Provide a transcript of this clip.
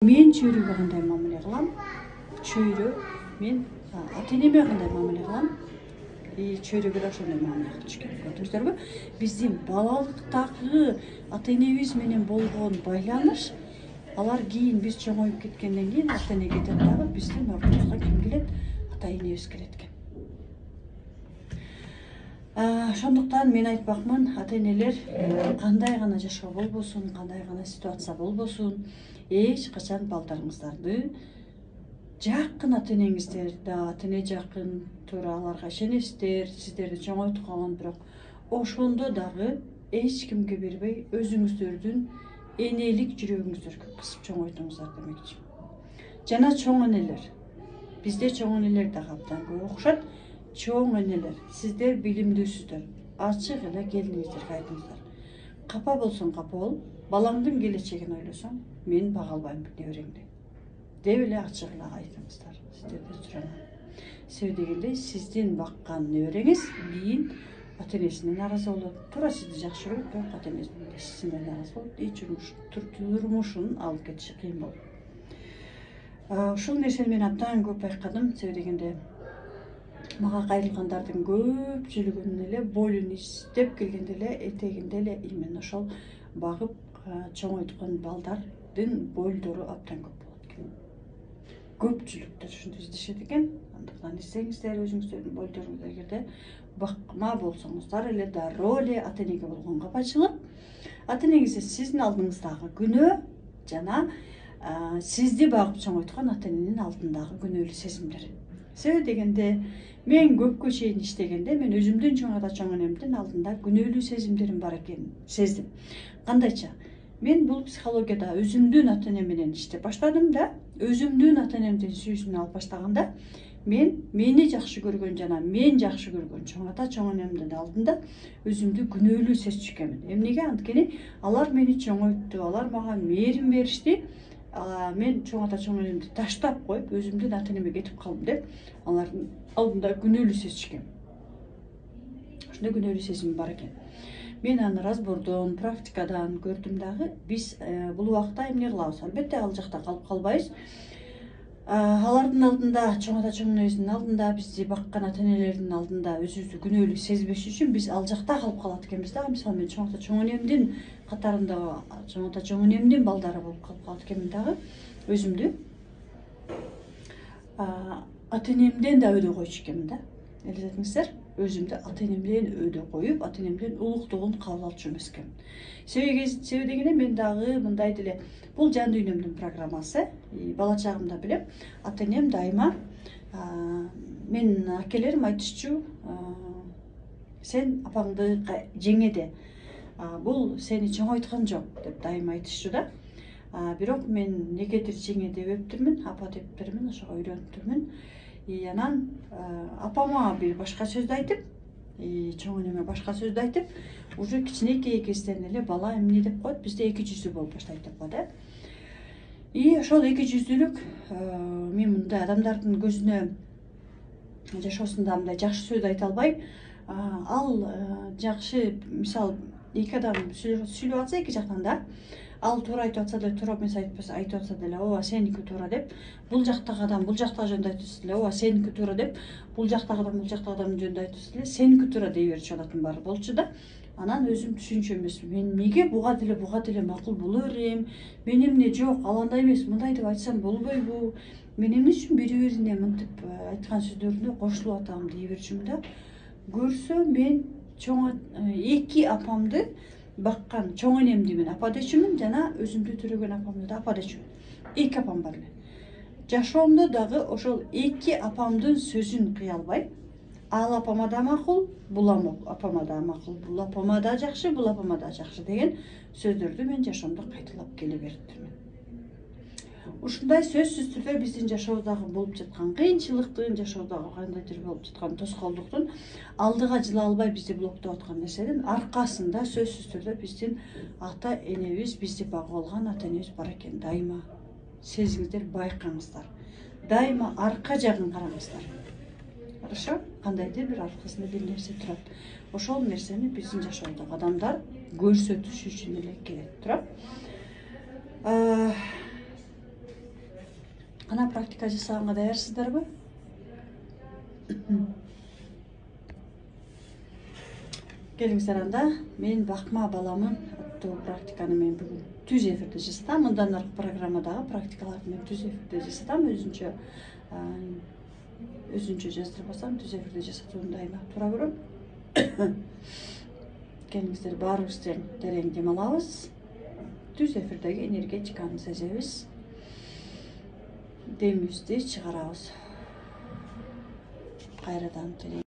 Мен чөйрөгө кандай мамиле кылам? Чөйрө мен ата-энеме кандай мамиле кылам? Чөйрөгө да ошондой мамиле кылыш керек. Көрдүңүздөрбү? Биздин балалыктагы ата-энебиз менен болгон байланыш, алар кийин биз чоңоюп кеткенден кийин ата-эне кетет дагы, биздин ордубузга ким келет? Ата-энебиз келет экен. Ошондуктан мен айтпакмын, ата-энелер кандай гана жашоо болбосун, кандай гана ситуация болбосун, эч качан балдарыңыздарды жакын ата-энеңиздер да, ата-эне жакын туура аларга ишенесиздер, сиздерди чоңойткон, бирок ошондо дагы эч кимге бербей өзүңүздөрдүн энелик жүрөгүңүздөргө кысып чоңойтуңуздар демекчи. Жана чоң энелер, бизде чоң энелер дагы абдан көп окшот. Чоң энелер, сиздер билимдүүсүздөр, ачык эле келиниңиздерге айтыңыздар. Капа болсоң капа бол, балаңдын келечегин ойлосоң, мен бага албайм небереңди деп эле ачык эле айтыңыздар. Сиздерден сурайм. Себеби дегенде сиздин баккан небереңиз кийин ата-энесине нааразы болот. Туура сизди жакшы көрөт, бирок ата-энеси сизден нааразы болот, и турмушун алып кетиши кыйын болот. Ушул нерсени мен абдан көп байкадым. Себеби дегенде мага кайрылгандардын көпчүлүгүнүн эле болун издеп келгенде эле этегинде эле именно ошол багып чоңойткон балдардын болдору абдан көп болот экен. Көпчүлүктөр ушинтип издешет экен. Андыктан издеңиздер өзүңүздөрдүн болдоруңду, эгерде бакма болсоңуздар эле дароо эле ата-энеге болгон капачылык, ата-энеңизде сиздин алдыңыздагы күнөө жана сизди багып чоңойткон ата-эненин алдындагы күнөөлүү сезимдер. Себеби дегенде мен көпкө чейин иштегенде мен өзүмдүн чоң ата чоң энемдин алдында күнөөлүү сезимдерим бар экенин сездим. Кандайча? Мен бул психологияда өзүмдүн ата-энем менен иштеп баштадым да, өзүмдүн ата-энемдин сүйүүсүн алып баштаганда мен мени жакшы көргөн жана мен жакшы көргөн чоң ата чоң энемдин алдында өзүмдү күнөөлүү сезчү экенмин. Эмнеге? Анткени алар мени чоңойтту, алар мага мээрим беришти. Мен чоң ата чоң энемди таштап коюп өзүмдүн ата-энеме кетип калдым деп алардын алдында күнөөлүү сезчү экенмин. Ошондой күнөөлүү сезим бар экен. Мен аны разбордон, практикадан көрдүм дагы. Биз бул убакта эмне кылабыз? Албетте ал жакта калып калбайбыз. Алардын алдында, чоң ата чоң энебиздин алдында, бизди баккан ата-энелердин алдында өзүбүздү күнөөлүү сезбеш үчүн биз ал жакта калып калат экенбиз да. Мисалы мен чоң ата чоң энемдин катарында, чоң ата чоң энемдин балдары болуп калып калат экенмин дагы. Өзүмдү ата-энемден да өйдө койчу экенмин да. Элестетиңиздер, өзүмдү ата-энемден өйдө коюп, ата-энемдин улуктугун кабыл алчу эмес экенмин. Себеби дегенде мен дагы мындай деле, бул жан дүйнөмдүн программасы. Бала чагымда билем, ата-энем дайыма мен акелерим айтышчу, сен апаңды жеңеде, бул сени чоңойткон жок деп дайыма айтышчу да. Бирок мен негедир жеңе дебептирмин, апа дептирмин, ошого үйрөнүптүрмүн. Анан апама бир башка сөздү айтып, чоң энеме башка сөздү айтып, уже кичинекей кезден эле бала эмне деп коет, бизде эки жүздүү болуп баштайт деп коет. Ошол эки жүздүүлүк мен мындай адамдардын көзүнө жашоосунда мындай жакшы сөз айта албай, ал жакшы, мисалы эки адам сүйлөп атса эки жактан да, ал туура айтып атса деле, туура эмес айтып атса деле, ооба сеники туура деп, бул жактагы адам бул жактагы жөнүндө айтып атса деле, ооба сеники туура деп, бул жактагы адам бул жактагы адамдын жөнүндө айтып атса деле, сеники туура дей берчү алардын баары болчу да. Анан өзүм түшүнчү эмесмин. Мен эмнеге буга деле макул боло берем? Мен эмне жок, ал андай эмес, мындай деп айтсам болбойбу? Мен эмне үчүн бири-бирине мынтип айткан сөздөрүнө кошулуп атам дей берчүмүн да. Көрсө мен эки апамды баккан чоң энемди мен апа дечүмүн, жана өзүмдү төрөгөн апамды да апа дечүмүн. Эки апам бар эле. Жашоомдо дагы ошол эки апамдын сөзүн кыя албай, ал апама да макул, бул апама да макул, бул апама да жакшы, бул апама да жакшы деген сөздөрдү мен жашоомдо кайталап келе бериптирмин. Ушундай сөзсүз түрдө биздин жашоодагы болуп жаткан кыйынчылыктын, жашоодагы кандайдыр болуп жаткан тоскоолдуктун, алдыга жыла албай бизди блоктоп аткан нерседин аркасында сөзсүз түрдө биздин ата-энебиз, бизди багып алган ата-энебиз бар экен. Дайыма сезиңиздер, байкаңыздар. Дайыма арка жагын караңыздар. Хорошо? Кандайдыр бир аркасында бир нерсе турат. Ошол нерсени биздин жашоодогу адамдар көрсөтүш үчүн эле келет турат. Кана практика жасаганга даярсыздарбы? Келиңиздер анда мен бакма баламын аттуу практиканы мен бүгүн түз эфирде жасатам. Мындан аркы программадагы практикаларды мен түз эфирде жасатам. Өзүнчө жаздырбасам түз эфирде жасатууну дайыма тура көрөм. Келиңиздер баарыбыз тең терең дем алабыз. Түз эфирдеги энергетиканы сезебиз. Демибизди чыгарабыз. Кайрадан терең